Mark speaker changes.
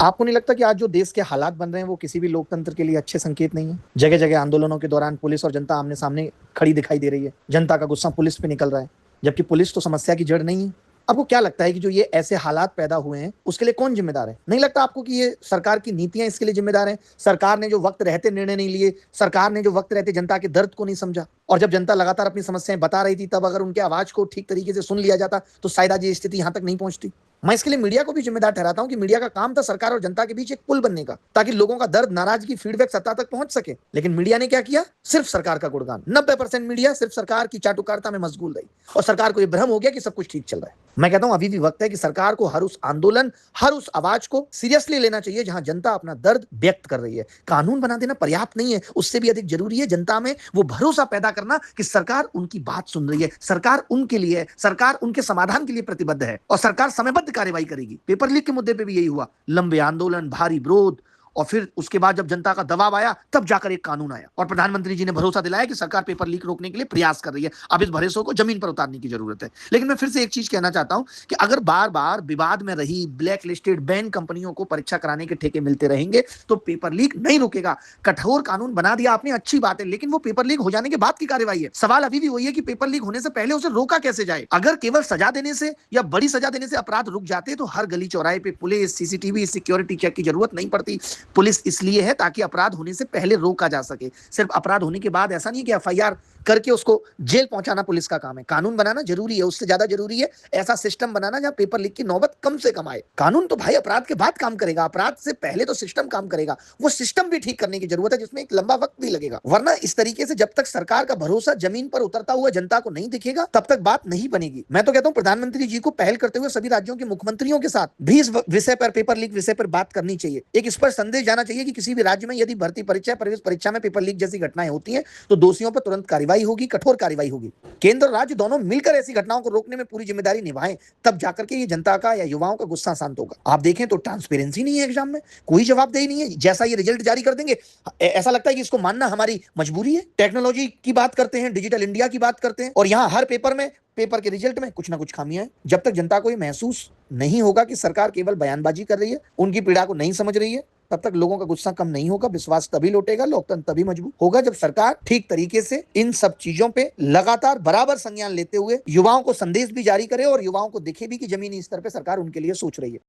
Speaker 1: आपको नहीं लगता कि आज जो देश के हालात बन रहे हैं वो किसी भी लोकतंत्र के लिए अच्छे संकेत नहीं है? जगह जगह आंदोलनों के दौरान पुलिस और जनता आमने सामने खड़ी दिखाई दे रही है। जनता का गुस्सा पुलिस पे निकल रहा है, जबकि पुलिस तो समस्या की जड़ नहीं है। आपको क्या लगता है कि जो ये ऐसे हालात पैदा हुए हैं उसके लिए कौन जिम्मेदार है? नहीं लगता आपको कि ये सरकार की नीतियां इसके लिए जिम्मेदार हैं? सरकार ने जो वक्त रहते निर्णय नहीं लिए, सरकार ने जो वक्त रहते जनता के दर्द को नहीं समझा, और जब जनता लगातार अपनी समस्याएं बता रही थी तब अगर उनके आवाज को ठीक तरीके से सुन लिया जाता तो शायद आज ये स्थिति यहां तक नहीं पहुंचती। मैं इसके लिए मीडिया को भी जिम्मेदार ठहराता हूं कि मीडिया का काम था सरकार और जनता के बीच एक पुल बनने का, ताकि लोगों का दर्द, नाराजगी, फीडबैक सत्ता तक पहुंच सके। लेकिन मीडिया ने क्या किया? सिर्फ सरकार का गुणगान। 90% मीडिया सिर्फ सरकार की चाटुकारिता में मशगूल रही और सरकार को यह भ्रम हो गया कि सब कुछ ठीक चल रहा है। मैं कहता हूं अभी भी वक्त है कि सरकार को हर उस आंदोलन, हर उस आवाज को सीरियसली लेना चाहिए जहां जनता अपना दर्द व्यक्त कर रही है। कानून बना देना पर्याप्त नहीं है, उससे भी अधिक जरूरी है जनता में वो भरोसा पैदा करना कि सरकार उनकी बात सुन रही है, सरकार उनके लिए है, सरकार उनके समाधान के लिए प्रतिबद्ध है और सरकार समयबद्ध कार्रवाई करेगी। पेपर लीक के मुद्दे पे भी यही हुआ। लंबे आंदोलन, भारी विरोध, और फिर उसके बाद जब जनता का दबाव आया तब जाकर एक कानून आया और प्रधानमंत्री जी ने भरोसा दिलाया कि सरकार पेपर लीक रोकने के लिए प्रयास कर रही है। अब इस भरोसे को जमीन पर उतारने की जरूरत है। लेकिन मैं फिर से एक चीज कहना चाहता हूं कि अगर बार बार विवाद में रही ब्लैक लिस्टेड बैन कंपनियों को परीक्षा कराने के ठेके मिलते रहेंगे तो पेपर लीक नहीं रुकेगा। कठोर कानून बना दिया आपने, अच्छी बात है, लेकिन वो पेपर लीक हो जाने के बाद की कार्रवाई है। सवाल अभी भी वही है कि पेपर लीक होने से पहले उसे रोका कैसे जाए। अगर केवल सजा देने से या बड़ी सजा देने से अपराध रुक जाते तो हर गली चौराहे पे पुलिस, सीसीटीवी, सिक्योरिटी चेक की जरूरत नहीं पड़ती। पुलिस इसलिए है ताकि अपराध होने से पहले रोका जा सके। सिर्फ अपराध होने के बाद ऐसा नहीं कि एफआईआर करके उसको जेल पहुंचाना पुलिस का काम है। कानून बनाना जरूरी है, उससे ज्यादा जरूरी है ऐसा सिस्टम बनाना जहां पेपर लीक की नौबत कम से कम आए। कानून तो भाई अपराध के बाद काम करेगा, अपराध से पहले तो सिस्टम काम करेगा। वो सिस्टम भी ठीक करने की जरूरत है जिसमें एक लंबा वक्त भी लगेगा, वरना इस तरीके से जब तक सरकार का भरोसा जमीन पर उतरता हुआ जनता को नहीं दिखेगा तब तक बात नहीं बनेगी। मैं तो कहता हूं प्रधानमंत्री जी को पहल करते हुए सभी राज्यों के मुख्यमंत्रियों के साथ भी इस विषय पर, पेपर लीक विषय पर बात करनी चाहिए। एक स्पष्ट संदेश जाना चाहिए कि किसी भी राज्य में यदि भर्ती परीक्षा, प्रवेश परीक्षा में पेपर लीक जैसी घटनाएं होती हैं तो दोषियों पर तुरंत कार्रवाई होगी, कठोर कार्रवाई होगी। केंद्र और राज्य दोनों मिलकर ऐसी घटनाओं को रोकने में पूरी जिम्मेदारी निभाएं, तब जाकर के ये जनता का या युवाओं का गुस्सा शांत होगा। आप देखें तो ट्रांसपेरेंसी नहीं है एग्जाम में, कोई जवाबदेही नहीं है। जैसा ये रिजल्ट जारी कर देंगे ऐसा लगता है कि इसको मानना हमारी मजबूरी है। टेक्नोलॉजी की बात करते हैं, डिजिटल इंडिया की बात करते हैं, और यहां हर पेपर में, पेपर के रिजल्ट में कुछ ना कुछ खामियां हैं। जब तक जनता को ये महसूस नहीं होगा कि सरकार केवल बयानबाजी कर रही है, उनकी पीड़ा को नहीं समझ रही है, तब तक लोगों का गुस्सा कम नहीं होगा। विश्वास तभी लौटेगा, लोकतंत्र तभी मजबूत होगा जब सरकार ठीक तरीके से इन सब चीजों पे लगातार बराबर संज्ञान लेते हुए युवाओं को संदेश भी जारी करे और युवाओं को दिखे भी कि जमीनी स्तर पे सरकार उनके लिए सोच रही है।